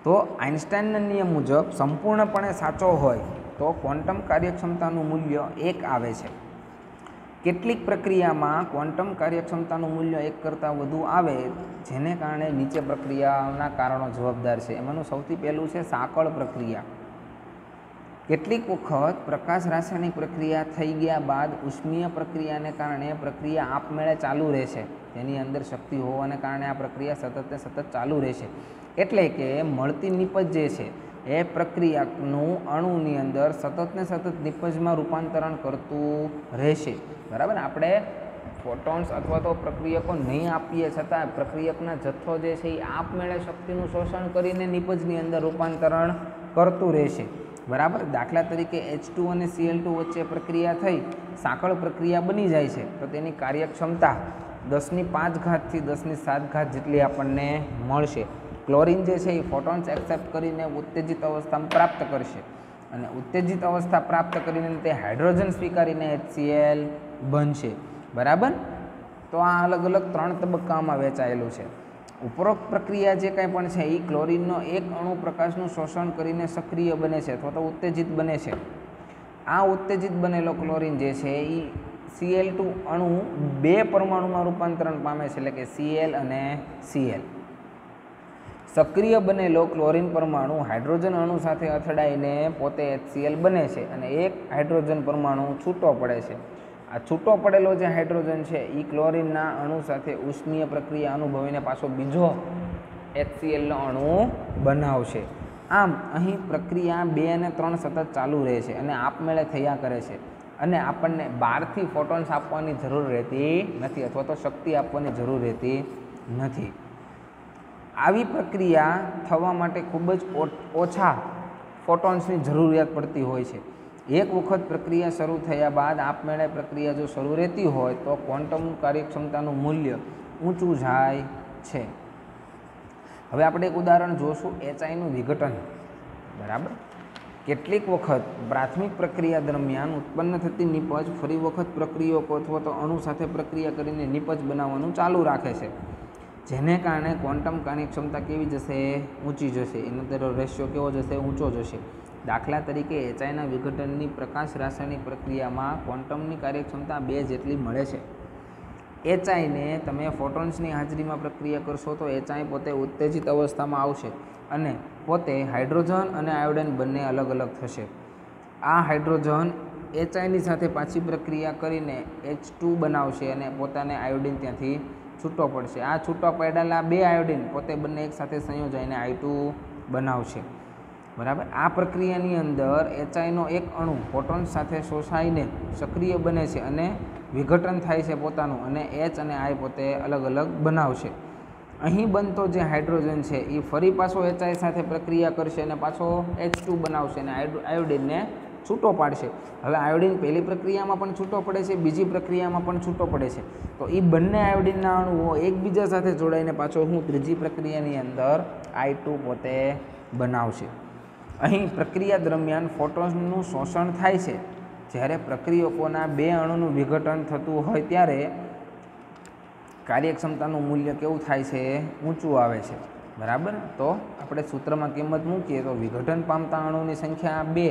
તો આઇન્સ્ટાઈનના નિયમ મુજબ સંપૂર્ણપણે સાચો હોય તો ક્વોન્ટમ કાર્યક્ષમતાનું મૂલ્ય 1 આવે છે. કેટલીક પ્રક્રિયામાં ક્વોન્ટમ કાર્યક્ષમતાનું મૂલ્ય 1 કરતાં વધુ આવે જેને કારણે નીચે પ્રક્રિયાના કારણો જવાબદાર છે. એમાંનું સૌથી પહેલું છે સાંકળ પ્રક્રિયા. કેટલીક વખત પ્રકાશ રાસાયણિક પ્રક્રિયા થઈ ગયા બાદ ઉષ્મીય પ્રક્રિયાને કારણે પ્રક્રિયા આપમેળે ચાલુ રહેશે. તેની અંદર શક્તિ હોવાને કારણે આ પ્રક્રિયા સતત ને સતત ચાલુ રહેશે. એટલે કે મળતી નિપજ જે છે એ પ્રક્રિયાનું અણુની અંદર સતત ને સતત નિપજમાં રૂપાંતરણ કરતું રહેશે. બરાબર. આપણે ફોટોન્સ અથવા તો પ્રક્રિયકો નહીં આપીએ છતાં પ્રક્રિયકના જથ્થો જે છે એ આપમેળે શક્તિનું શોષણ કરીને નિપજની અંદર રૂપાંતરણ કરતું રહેશે. બરાબર. દાખલા તરીકે H2 અને Cl2 વચ્ચે પ્રક્રિયા થઈ સાંકળ પ્રક્રિયા બની જાય છે તો તેની કાર્યક્ષમતા 10⁵ થી 10⁷ જેટલી આપણને મળશે. ક્લોરિન જે છે એ ફોટોન્સ એક્સેપ્ટ કરીને ઉત્તેજિત અવસ્થામાં પ્રાપ્ત કરશે અને ઉત્તેજિત અવસ્થા પ્રાપ્ત કરીને તે હાઇડ્રોજન સ્વીકારીને HCl બનશે. બરાબર. તો આ અલગ અલગ 3 તબક્કામાં વહેંચાયેલું છે. ઉપરોક્ત પ્રક્રિયા જે કંઈ પણ છે એ ક્લોરિનનો એક અણુ પ્રકાશનું શોષણ કરીને સક્રિય બને છે અથવા તો ઉત્તેજિત બને છે. આ ઉત્તેજિત બનેલો ક્લોરિન જે છે એ Cl2 અણુ 2 પરમાણુમાં રૂપાંતરણ પામે છે, એટલે કે Cl અને Cl. સક્રિય બનેલો ક્લોરિન પરમાણુ હાઇડ્રોજન અણુ સાથે અથડાઈને પોતે HCl બને છે અને એક હાઇડ્રોજન પરમાણુ છૂટો પડે છે. આ છૂટો પડેલો જે હાઇડ્રોજન છે એ ક્લોરિનના અણુ સાથે ઉષ્મીય પ્રક્રિયા અનુભવીને પાછો બીજો HClનો અણુ બનાવશે. આમ અહીં પ્રક્રિયા 2 અને 3 સતત ચાલુ રહે છે અને આપમેળે થયા કરે છે અને આપણને બહારથી ફોટોન્સ આપવાની જરૂર રહેતી નથી અથવા તો શક્તિ આપવાની જરૂર રહેતી નથી. આવી પ્રક્રિયા થવા માટે ખૂબ જ ઓછા ફોટોન્સની જરૂરિયાત પડતી હોય છે. એક વખત પ્રક્રિયા શરૂ થયા બાદ આપમેળે પ્રક્રિયા જો શરૂ રહેતી હોય તો ક્વોન્ટમ કાર્યક્ષમતાનું મૂલ્ય ઊંચું જાય છે. હવે આપણે એક ઉદાહરણ જોશું HIનું વિઘટન. બરાબર. કેટલીક વખત પ્રાથમિક પ્રક્રિયા દરમિયાન ઉત્પન્ન થતી નિપજ ફરી વખત પ્રક્રિયકો અથવા તો અણુ સાથે પ્રક્રિયા કરીને નિપજ બનાવવાનું ચાલુ રાખે છે, જેને કારણે ક્વોન્ટમ કાર્યક્ષમતા કેવી જશે? ઊંચી જશે. એનો તેનો રેશિયો કેવો જશે? ઊંચો જશે. દાખલા તરીકે HIના વિઘટનની પ્રકાશ રાસાયણિક પ્રક્રિયામાં ક્વોન્ટમની કાર્યક્ષમતા 2 જેટલી મળે છે. HIને તમે ફોટોન્સની હાજરીમાં પ્રક્રિયા કરશો તો HI પોતે ઉત્તેજિત અવસ્થામાં આવશે અને પોતે હાઇડ્રોજન અને આયોડિન બંને અલગ અલગ થશે. આ હાઇડ્રોજન HIની સાથે પાછી પ્રક્રિયા કરીને H2 બનાવશે અને પોતાને આયોડિન ત્યાંથી છૂટો પડશે. આ છૂટો પડેલા 2 આયોડિન પોતે બંને એકસાથે સંયોજાઈને I2 બનાવશે. બરાબર. આ પ્રક્રિયાની અંદર HIનો એક અણુ ફોટોન્સ સાથે શોષાઈને સક્રિય બને છે અને વિઘટન થાય છે પોતાનું અને H અને I પોતે અલગ અલગ બનાવશે. અહીં બનતો જે હાઇડ્રોજન છે એ ફરી પાછો HI સાથે પ્રક્રિયા કરશે અને પાછો H2 બનાવશે અને આયોડિનને છૂટો પાડશે. હવે આયોડિન પહેલી પ્રક્રિયામાં પણ છૂટો પડે છે, બીજી પ્રક્રિયામાં પણ છૂટો પડે છે. તો એ બંને આયોડિનના અણુઓ એકબીજા સાથે જોડાઈને પાછો ત્રીજી પ્રક્રિયાની અંદર I2 પોતે બનાવશે. અહીં પ્રક્રિયા દરમિયાન ફોટોન્સનું શોષણ થાય છે. જ્યારે પ્રક્રિયકોના 2 અણુનું વિઘટન થતું હોય ત્યારે કાર્યક્ષમતાનું મૂલ્ય કેવું થાય છે? ઊંચું આવે છે. બરાબર. તો આપણે સૂત્રમાં કિંમત મૂકીએ તો વિઘટન પામતા અણુની સંખ્યા 2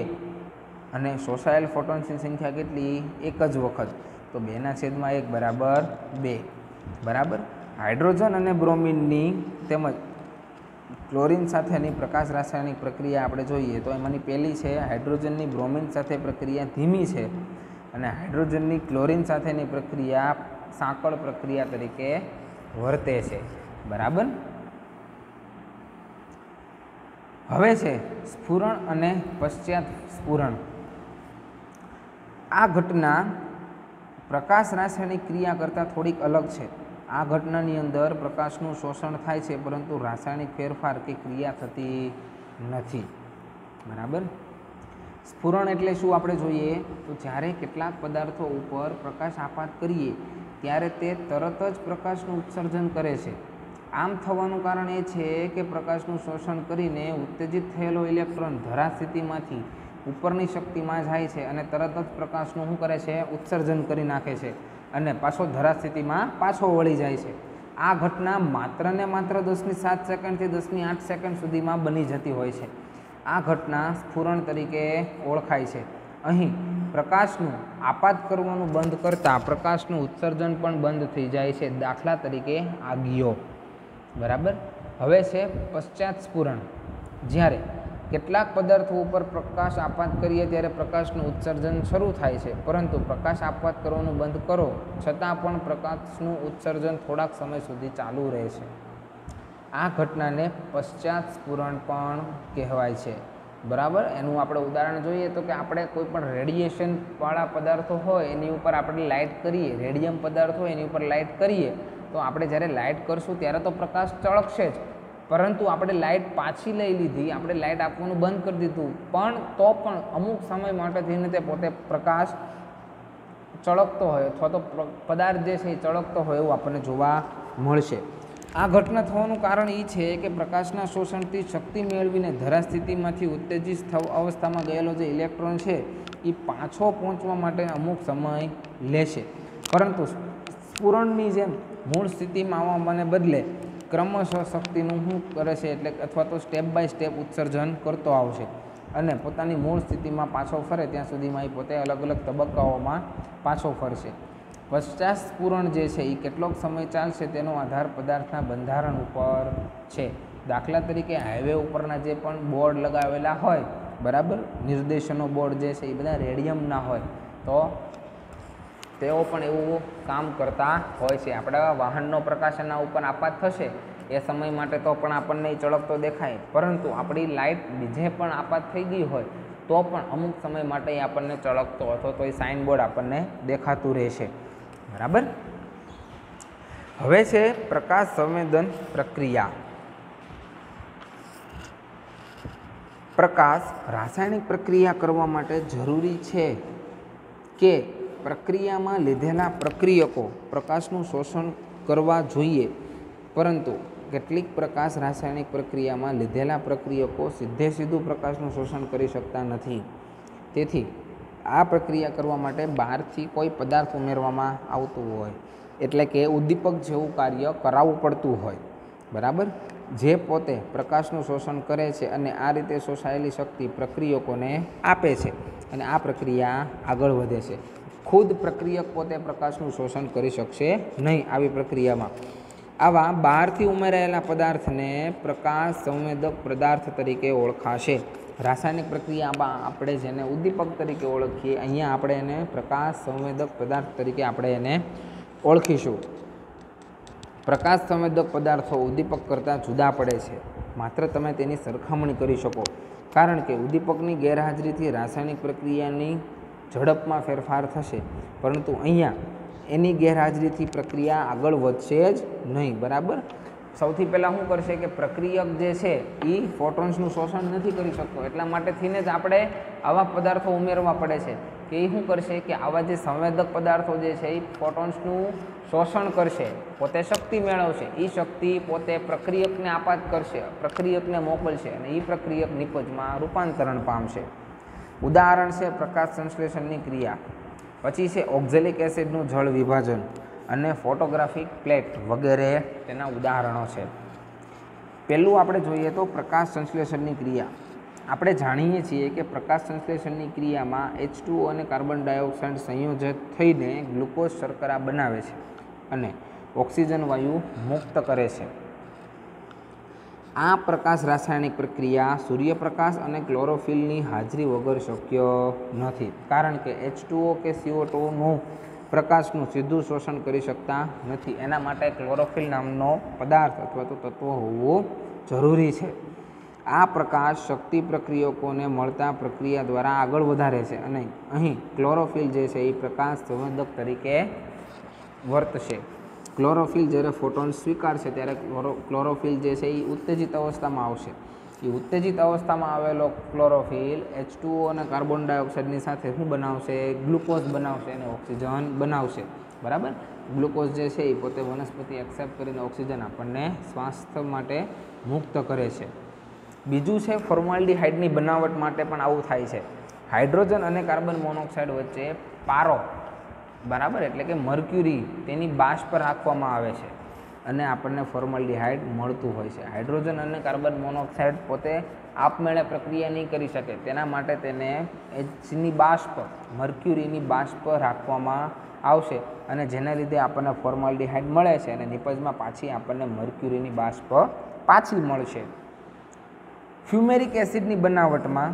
અને શોષાયેલ ફોટોન્સની સંખ્યા કેટલી? 1 જ વખત. તો 2/1 બરાબર 2. બરાબર. હાઇડ્રોજન અને બ્રોમિનની તેમજ ક્લોરિન સાથેની પ્રકાશ રાસાયણિક પ્રક્રિયા આપણે જોઈએ તો એમાંની પહેલી છે હાઇડ્રોજનની બ્રોમિન સાથે પ્રક્રિયા ધીમી છે અને હાઇડ્રોજનની ક્લોરિન સાથેની પ્રક્રિયા સાંકળ પ્રક્રિયા તરીકે વર્તે છે. બરાબર. હવે છે સ્ફુરણ અને પશ્ચાત સ્ફુરણ. આ ઘટના પ્રકાશ રાસાયણિક ક્રિયા કરતાં થોડીક અલગ છે. આ ઘટનાની અંદર પ્રકાશનું શોષણ થાય છે પરંતુ રાસાયણિક ફેરફાર કે ક્રિયા થતી નથી. બરાબર. સ્ફુરણ એટલે શું આપણે જોઈએ તો જ્યારે કેટલાક પદાર્થો ઉપર પ્રકાશ આપાત કરીએ ત્યારે તે તરત જ પ્રકાશનું ઉત્સર્જન કરે છે. આમ થવાનું કારણ એ છે કે પ્રકાશનું શોષણ કરીને ઉત્તેજિત થયેલો ઇલેક્ટ્રોન ધરા સ્થિતિમાંથી ઉપરની શક્તિમાં જાય છે અને તરત જ પ્રકાશનું શું કરે છે? ઉત્સર્જન કરી નાખે છે અને પાછો ધરા સ્થિતિમાં પાછો વળી જાય છે. આ ઘટના માત્ર ને માત્ર 10⁷ સેકન્ડથી 10⁸ સેકન્ડ સુધીમાં બની જતી હોય છે. આ ઘટના સ્ફુરણ તરીકે ઓળખાય છે. અહીં પ્રકાશનું આપાત કરવાનું બંધ કરતાં પ્રકાશનું ઉત્સર્જન પણ બંધ થઈ જાય છે. દાખલા તરીકે આગિયો. બરાબર. હવે છે પશ્ચાત સ્ફુરણ. જ્યારે કેટલાક પદાર્થો ઉપર પ્રકાશ આપાત કરીએ ત્યારે પ્રકાશનું ઉત્સર્જન શરૂ થાય છે, પરંતુ પ્રકાશ આપાત કરવાનું બંધ કરો છતાં પણ પ્રકાશનું ઉત્સર્જન થોડાક સમય સુધી ચાલુ રહે છે. આ ઘટનાને પશ્ચાત સ્ફુરણ પણ કહેવાય છે. બરાબર. એનું આપણે ઉદાહરણ જોઈએ તો કે આપણે કોઈ પણ રેડિયેશનવાળા પદાર્થો હોય એની ઉપર આપણે લાઇટ કરીએ, રેડિયમ પદાર્થ હોય એની ઉપર લાઇટ કરીએ તો આપણે જ્યારે લાઇટ કરશું ત્યારે તો પ્રકાશ ચળકશે જ, પરંતુ આપણે લાઇટ પાછી લઈ લીધી, આપણે લાઇટ આપવાનું બંધ કરી દીધું, પણ તો પણ અમુક સમય માટે થઈને તે પોતે પ્રકાશ ચળકતો હોય અથવા તો પદાર્થ જે છે એ ચળકતો હોય એવું આપણને જોવા મળશે. આ ઘટના થવાનું કારણ એ છે કે પ્રકાશના શોષણથી શક્તિ મેળવીને ધરાસ્થિતિમાંથી ઉત્તેજિત અવસ્થામાં ગયેલો જે ઇલેક્ટ્રોન છે એ પાછો પહોંચવા માટે અમુક સમય લેશે, પરંતુ સ્ફુરણની જેમ મૂળ સ્થિતિમાં આવવાને બદલે ક્રમશઃ શક્તિનું શું કરે છે એટલે અથવા તો સ્ટેપ બાય સ્ટેપ ઉત્સર્જન કરતો આવશે અને પોતાની મૂળ સ્થિતિમાં પાછો ફરે ત્યાં સુધીમાં એ પોતે અલગ અલગ તબક્કાઓમાં પાછો ફરશે. પશ્ચાત સ્ફુરણ જે છે એ કેટલોક સમય ચાલશે તેનો આધાર પદાર્થના બંધારણ ઉપર છે. દાખલા તરીકે હાઈવે ઉપરના જે પણ બોર્ડ લગાવેલા હોય, બરાબર, નિર્દેશનો બોર્ડ જે છે એ બધા રેડિયમના હોય તો તેઓ પણ એવું કામ કરતા હોય છે. આપણા વાહનનો પ્રકાશ એના ઉપર આપાત થશે એ સમય માટે તો પણ આપણને ચળકતો દેખાય, પરંતુ આપણી લાઇટ બીજે પણ આપાત થઈ ગઈ હોય તો પણ અમુક સમય માટે આપણને ચળકતો અથવા તો એ સાઇન બોર્ડ આપણને દેખાતું રહેશે. બરાબર. હવે છે પ્રકાશ સંવેદન પ્રક્રિયા. પ્રકાશ રાસાયણિક પ્રક્રિયા કરવા માટે જરૂરી છે કે પ્રક્રિયામાં લીધેલા પ્રક્રિયકો પ્રકાશનું શોષણ કરવા જોઈએ, પરંતુ કેટલીક પ્રકાશ રાસાયણિક પ્રક્રિયામાં લીધેલા પ્રક્રિયકો સીધું પ્રકાશનું શોષણ કરી શકતા નથી. તેથી આ પ્રક્રિયા કરવા માટે બહારથી કોઈ પદાર્થ ઉમેરવામાં આવતું હોય, એટલે કે ઉદ્દીપક જેવું કાર્ય કરાવવું પડતું હોય, બરાબર, જે પોતે પ્રકાશનું શોષણ કરે છે અને આ રીતે શોષાયેલી શક્તિ પ્રક્રિયકોને આપે છે અને આ પ્રક્રિયા આગળ વધે છે. ખુદ પ્રક્રિયક પોતે પ્રકાશનું શોષણ કરી શકશે નહીં. આવી પ્રક્રિયામાં આવા બહારથી ઉમેરાયેલા પદાર્થને પ્રકાશ સંવેદક પદાર્થ તરીકે ઓળખાશે. રાસાયણિક પ્રક્રિયામાં આપણે જેને ઉદ્દીપક તરીકે ઓળખીએ, અહીંયા આપણે એને પ્રકાશ સંવેદક પદાર્થ તરીકે આપણે એને ઓળખીશું. પ્રકાશ સંવેદક પદાર્થો ઉદ્દીપક કરતાં જુદા પડે છે. માત્ર તમે તેની સરખામણી કરી શકો, કારણ કે ઉદ્દીપકની ગેરહાજરીથી રાસાયણિક પ્રક્રિયાની ઝડપમાં ફેરફાર થશે, પરંતુ અહીંયા એની ગેરહાજરીથી પ્રક્રિયા આગળ વધશે જ નહીં. બરાબર. સૌથી પહેલાં શું કરશે કે પ્રક્રિયક જે છે એ ફોટોન્સનું શોષણ નથી કરી શકતો, એટલા માટે થઈને જ આપણે આવા પદાર્થો ઉમેરવા પડે છે કે એ શું કરશે કે આવા જે સંવેદક પદાર્થો જે છે એ ફોટોન્સનું શોષણ કરશે, પોતે શક્તિ મેળવશે, એ શક્તિ પોતે પ્રક્રિયકને આપાત કરશે, પ્રક્રિયકને મોકલશે અને એ પ્રક્રિયક નિપજમાં રૂપાંતરણ પામશે. ઉદાહરણ છે પ્રકાશ સંશ્લેષણની ક્રિયા, પછી છે ઓક્ઝેલિક એસિડનું જળ વિભાજન અને ફોટોગ્રાફિક પ્લેટ વગેરે તેના ઉદાહરણો છે. પહેલું આપણે જોઈએ તો પ્રકાશ સંશ્લેષણની ક્રિયા. આપણે જાણીએ છીએ કે પ્રકાશ સંશ્લેષણની ક્રિયામાં H2O અને કાર્બન ડાયોક્સાઇડ સંયોજિત થઈને ગ્લુકોઝ શર્કરા બનાવે છે અને ઓક્સિજન વાયુ મુક્ત કરે છે. આ પ્રકાશ રાસાયણિક પ્રક્રિયા સૂર્યપ્રકાશ અને ક્લોરોફિલની હાજરી વગર શક્ય નથી, કારણ કે H2O કે CO2નું પ્રકાશનું સીધું શોષણ કરી શકતા નથી. એના માટે ક્લોરોફિલ નામનો પદાર્થ અથવા તો તત્વ હોવું જરૂરી છે. આ પ્રકાશ શક્તિ પ્રક્રિયકોને મળતા પ્રક્રિયા દ્વારા આગળ વધારે છે અને અહીં ક્લોરોફિલ જે છે એ પ્રકાશ સંવેદક તરીકે વર્તશે. ક્લોરોફિલ જ્યારે ફોટોન સ્વીકારશે ત્યારે ક્લોરોફિલ જે છે એ ઉત્તેજિત અવસ્થામાં આવશે. એ ઉત્તેજિત અવસ્થામાં આવેલો ક્લોરોફિલ H2O અને કાર્બન ડાયોક્સાઇડની સાથે શું બનાવશે? ગ્લુકોઝ બનાવશે અને ઓક્સિજન બનાવશે. બરાબર. ગ્લુકોઝ જે છે એ પોતે વનસ્પતિ એક્સેપ્ટ કરીને ઓક્સિજન આપણને સ્વાસ્થ્ય માટે મુક્ત કરે છે. બીજું છે ફોર્માલ્ડિહાઇડની બનાવટ માટે પણ આવું થાય છે. હાઇડ્રોજન અને કાર્બન મોનોક્સાઇડ વચ્ચે પારો, બરાબર, એટલે કે મર્ક્યુરી, તેની બાષ્પ રાખવામાં આવે છે અને આપણને ફોર્માલ્ડિહાઇડ મળતું હોય છે. હાઇડ્રોજન અને કાર્બન મોનોક્સાઇડ પોતે આપમેળે પ્રક્રિયા નહીં કરી શકે, તેના માટે તેને Hની બાષ્પ, મર્ક્યુરીની બાષ્પ રાખવામાં આવશે અને જેના લીધે આપણને ફોર્માલ્ડિહાઇડ મળે છે અને નિપજમાં પાછી આપણને મર્ક્યુરીની બાષ્પ પાછી મળશે. ફ્યુમેરિક એસિડની બનાવટમાં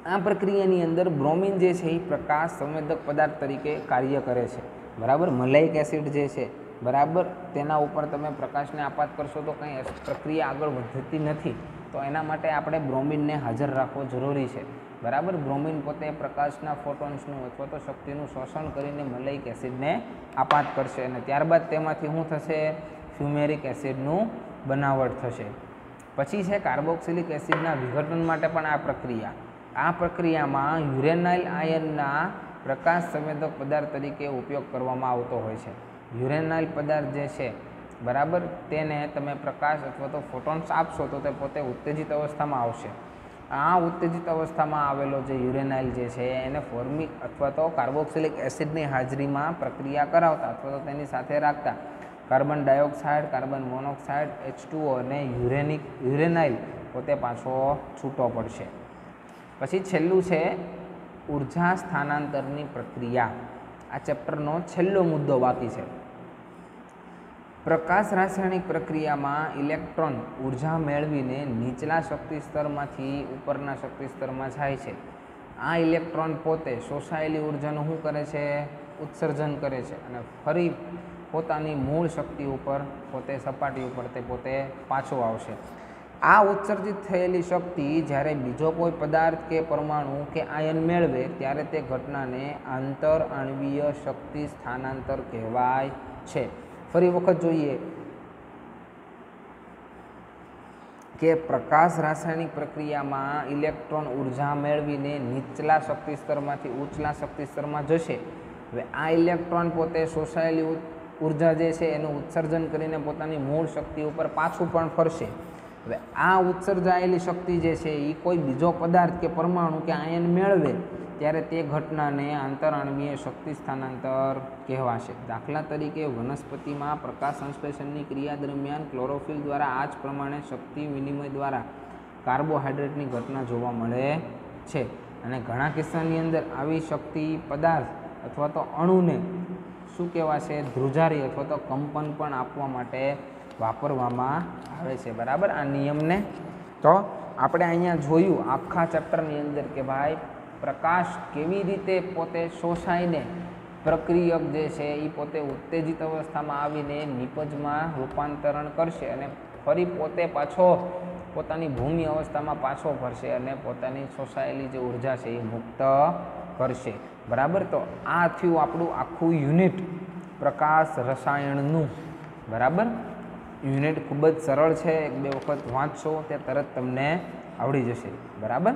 આ પ્રક્રિયાની અંદર બ્રોમિન જે છે એ પ્રકાશ સંવેદક પદાર્થ તરીકે કાર્ય કરે છે, બરાબર. મલાઇક એસિડ જે છે, બરાબર, તેના ઉપર તમે પ્રકાશને આપાત કરશો તો કંઈ પ્રક્રિયા આગળ વધતી નથી, તો એના માટે આપણે બ્રોમિનને હાજર રાખવો જરૂરી છે, બરાબર. બ્રોમિન પોતે પ્રકાશના ફોટોન્સનું અથવા તો શક્તિનું શોષણ કરીને મલાઇક એસિડને આપાત કરશે અને ત્યારબાદ તેમાંથી શું થશે? ફ્યુમેરિક એસિડનું બનાવટ થશે. પછી છે કાર્બોક્સિલિક એસિડના વિઘટન માટે પણ આ પ્રક્રિયામાં યુરેનાઇલ આયનના પ્રકાશ સંવેદક પદાર્થ તરીકે ઉપયોગ કરવામાં આવતો હોય છે. યુરેનાઇલ પદાર્થ જે છે, બરાબર, તેને તમે પ્રકાશ અથવા તો ફોટોન્સ આપશો તો તે પોતે ઉત્તેજિત અવસ્થામાં આવશે. આ ઉત્તેજિત અવસ્થામાં આવેલો જે યુરેનાઇલ જે છે એને ફોર્મિક અથવા તો કાર્બોક્સિલિક એસિડની હાજરીમાં પ્રક્રિયા કરાવતા અથવા તો તેની સાથે રાખતા carbon dioxide, carbon monoxide, H2O અને યુરેનાઇલ પોતે પાછો છૂટો પડશે. પછી છેલ્લું છે ઉર્જા સ્થાનાંતરની પ્રક્રિયા. આ ચેપ્ટરનો છેલ્લો મુદ્દો બાકી છે. પ્રકાશ રાસાયણિક પ્રક્રિયામાં ઇલેક્ટ્રોન ઉર્જા મેળવીને નીચલા શક્તિ સ્તરમાંથી ઉપરના શક્તિ સ્તરમાં જાય છે. આ ઇલેક્ટ્રોન પોતે શોષાયેલી ઉર્જાનું શું કરે છે? ઉત્સર્જન કરે છે અને ફરી પોતાની મૂળ શક્તિ ઉપર પોતે સપાટી ઉપર તે પોતે પાછો આવશે. આ ઉત્સર્જિત થયેલી શક્તિ જ્યારે બીજો કોઈ પદાર્થ કે પરમાણુ કે આયન મેળવે ત્યારે તે ઘટનાને આંતર આણ્વીય શક્તિ સ્થાનાંતર કહેવાય છે. ફરી વખત જોઈએ કે પ્રકાશ રાસાયણિક પ્રક્રિયામાં ઇલેક્ટ્રોન ઉર્જા મેળવીને નીચલા શક્તિ સ્તરમાંથી ઉચ્ચલા શક્તિ સ્તરમાં જશે. હવે આ ઇલેક્ટ્રોન પોતે શોષાયેલી ઉર્જા જે છે એનું ઉત્સર્જન કરીને પોતાની મૂળ શક્તિ ઉપર પાછું પણ ફરશે. હવે આ ઉત્સર્જાયેલી શક્તિ જે છે એ કોઈ બીજો પદાર્થ કે પરમાણુ કે આયન મેળવે ત્યારે તે ઘટનાને આંતરઆણ્વીય શક્તિ સ્થાનાંતર કહેવાશે. દાખલા તરીકે વનસ્પતિમાં પ્રકાશ સંશ્લેષણની ક્રિયા દરમિયાન ક્લોરોફિલ દ્વારા આ જ પ્રમાણે શક્તિ વિનિમય દ્વારા કાર્બોહાઈડ્રેટની ઘટના જોવા મળે છે અને ઘણા કિસ્સાની અંદર આવી શક્તિ પદાર્થ અથવા તો અણુને શું કહેવાશે? ધ્રુજારી અથવા તો કંપન પણ આપવા માટે વાપરવામાં આવે છે, બરાબર. આ નિયમને તો આપણે અહીંયા જોયું આખા ચેપ્ટરની અંદર કે ભાઈ પ્રકાશ કેવી રીતે પોતે શોષાઈને પ્રક્રિયક જે છે એ પોતે ઉત્તેજિત અવસ્થામાં આવીને નિપજમાં રૂપાંતરણ કરશે અને ફરી પોતે પાછો પોતાની ભૂમિ અવસ્થામાં પાછો ફરશે અને પોતાની શોષાયેલી જે ઉર્જા છે એ મુક્ત કરશે, બરાબર. તો આ થયું આપણું આખું યુનિટ પ્રકાશ રસાયણનું, બરાબર. યુનિટ ખૂબ જ સરળ છે. 1-2 વખત વાંચશો તે તરત તમને આવડી જશે, બરાબર.